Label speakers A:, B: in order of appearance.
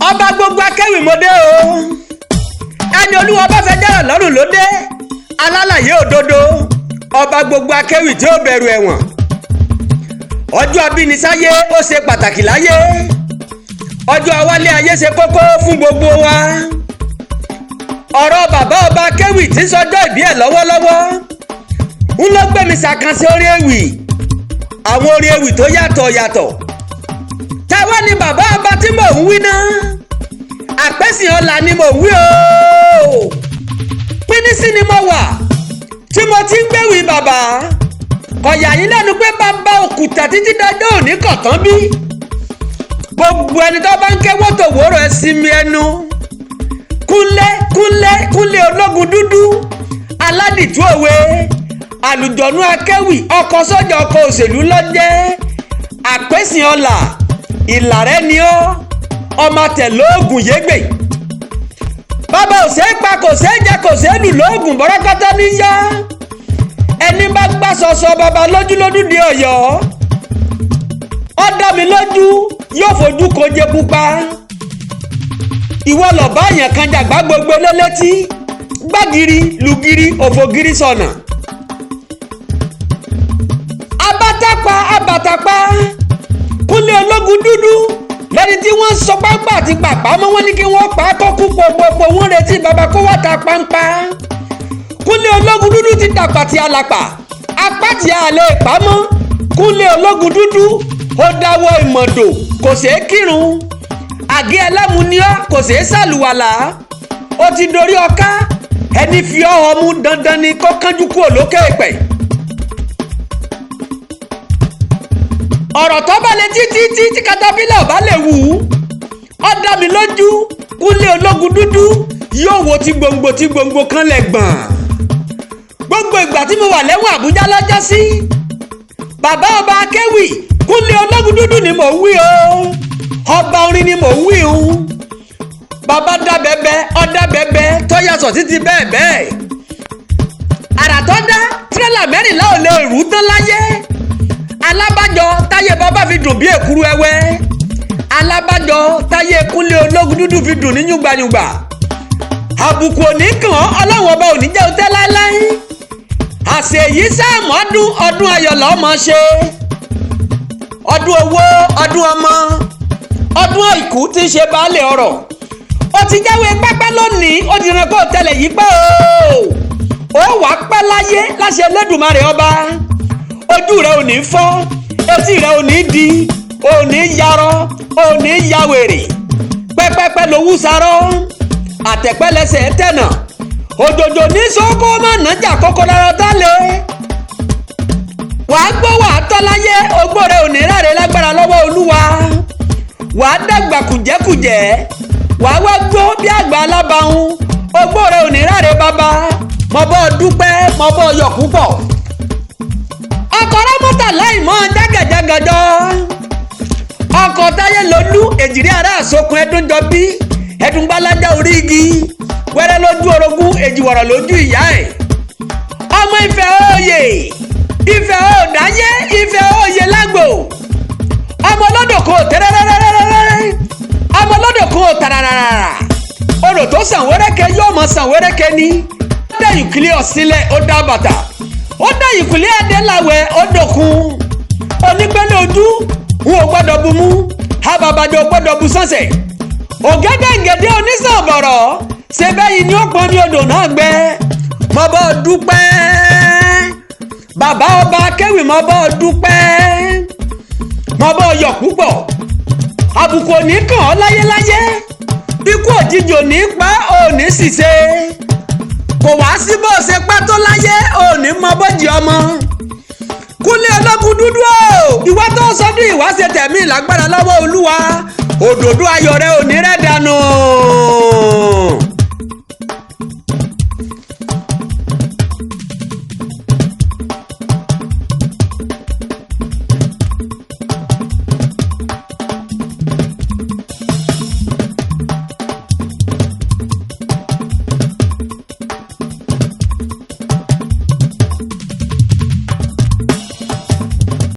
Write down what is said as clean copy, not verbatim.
A: ọba gbogbo akéwì mo dé o ẹni olúwa bá fẹ́ dára lọ́rùn ló dé alálàyé òdodo ọba gbogbo akéwì tí ó bẹ̀rù ẹ̀wọ̀n ọjọ́ abínisáyé ó ṣe pàtàkì láyé ọjọ́ awálé ayé ṣe kókó fún gbogbo wa ọ̀rọ̀ bàbá ọba akéwì tí sọjọ́ ìbí ẹ̀ lọ́wọ́lọ́wọ́ ń lọ gbé mi ṣàkànṣe orí ewì àwọn orí ewì tó yàtọ̀ táwa ni bàbá ọba tí mò ń wí náà àpẹ́sìn ọ̀la ni mò ń wí o pínísí ni mo wà tí mo ti ń gbéwì bàbá kọ̀yà yín lẹ́nu pé bàbá òkúta títí dájọ́ òní kọ̀tán bí gbogbo ẹni tó bá ń ké wọ́tò wòrò ẹ̀ sinmi ẹnu Kunle Ologundudu aládìtú òwe àlùjọ̀nú akéwì ọkọ̀ sọ́jà ọkọ̀ òṣèlú lọ́jẹ́ àpẹ́sìn ọ̀la ìlàrẹ́ ni ọ́ ọmọ tẹ̀lóògùn yégbè bàbá òṣè pa kò ṣe jẹ kò ṣe lù lóògùn bọ́rọ́kọ́tọ́ níyà ẹni bá gbà sọ̀sọ̀ bàbá lójúlódú di Ọ̀yọ́ ó dá mi lójú yóò fojú koje pupa ìwọ lọ bá yẹn kan jàgbá gbogbo lélẹ́tí gbàgìrì lùgìrì òfògìrì sọ̀nà abatapa Kunle Ologundudu lẹ́ni tí wọ́n sọ pápá àti pàpà mọ́ wọ́n ní kí wọ́n pa á kọ́kú pòpòpò wọ́n retí bàbá kó wá ta pampa Kunle Ologundudu ti dàgbà tí alàpà apá tí a lè pa mọ́ Kunle Ologundudu ó dáwọ́ ìmọ̀dò kò ṣeé kírun àgé ẹlẹ́múníọ́ kò ṣeé sàlùwàlà ó ti dorí ọká ẹni fi ọ̀họ́ mú dandan ni kó kánjú kúrò lókè pẹ̀. ọ̀rọ̀ tó bá lè tí katapila ò bá lè wù ú ó dá mi lójú Kunle Ologundudu yóò wo tí gbòǹgbò kan lẹ̀ gbọ̀n gbogbo ìgbà tí mo wà lẹ́wọ̀n Àbújá lọ́jọ́ sí bàbá ọba akéwì Kunle Ologundudu ni mò ń wí o ọba orin ni mò ń wí o bàbá dábẹ́bẹ́ tó yàtọ̀ títí bẹ́ẹ̀ àrà tó dá tírélà mẹ́rìnlá ò lè rú tán láyé alábàjọ táyé bàbá fi dùn bí èkúrú ẹwẹ́ alábàjọ táyé Kunle Ologundudu fi dùn ní yùngbàyùngbà àbùkù òní kàn ọlọ́wọ́n ọba òní jẹ́ òtẹ́ láéláé àṣẹ yìí sáàmù ọdún ayọ̀ lọ́mọ ṣe ọdún owó ọdún ọmọ ọdún àìkú tí ń ṣe baálé ọrọ̀ ó ti jáwé pápá lónìí ó ti ràn kó tẹlẹ̀ yìí pé ó wàá pẹ́ láyé láṣẹ Elédùmarè ọba ojú rẹ ò ní fọ́ etí rẹ ò ní di ò ní yarọ ò ní yawèrè pẹ́pẹ́pẹ́ lówú sarọ́ àtẹ̀pẹ́lẹsẹ̀ tẹ̀nà òjòjò ní sọ́kó má nàjà kókó dára dálé wàá gbọ́ wàá tọ́ láyé ogbó rẹ ò ní ráre lágbára lọ́wọ́ Olúwa wàá dàgbà kùjẹ́kùjẹ́ wàá wá gbó bí àgbà alábàáhùn ogbó rẹ ò ní ráre bàbá mo bọ́ dúpẹ́ mo bọ́ yọ̀ púpọ̀ ọkọ̀ rámọ́tà láì mọ́ jágàjágàjọ́ ọkọ̀ táyé lólú èjìrí ara àsokùn ẹdún jọ bí ẹdún gbálájà orí igi wẹ́rẹ́ lójú orogún èjìwọ̀rọ̀ lójú ìyá ẹ̀ ọmọ Ifẹ̀ òye Ifẹ̀ òdáyé Ifẹ̀ òye lágbo ọmọ olódò kò tẹ́rẹ́rẹ́rẹ́rẹ́rẹ́ ọmọ olódò kò tàràràrà odò tó sàn wẹ́rẹ́kẹ́ yóò mọ sàn wẹ́rẹ́kẹ́ ní ó dá ìkìlẹ̀ ọ̀sílẹ̀ ó dá bàtà ó dá ìkùlé adéláwẹ̀ ó dòkun onípẹ́lẹ́ ojú n ò gbọ́dọ̀ bu mú abàbàjọ́ gbọ́dọ̀ bu sánṣẹ̀ ògẹ́dẹ́gẹ́dẹ́ onísànbọ̀rọ̀ ṣe bẹ́yìí ni ó pọn ní odò náà gbẹ mo bọ́ dúpẹ́ bàbá ọba akéwì mo bọ́ dúpẹ́ mo bọ́ yọ̀ púpọ̀ àbùkù òní kàn ọ́ láyéláyé ikú òjijì òní pa òní ṣìṣe kò wá sí bó ṣe pẹ́ tó láyé òní mọ bójì ọmọ Kunle Ologundudu o ìwà tó sọdún ìwáṣẹ tẹ̀mí lágbára lọ́wọ́ Olúwa òdòdó ayọ̀ rẹ òní rẹ̀ dànù.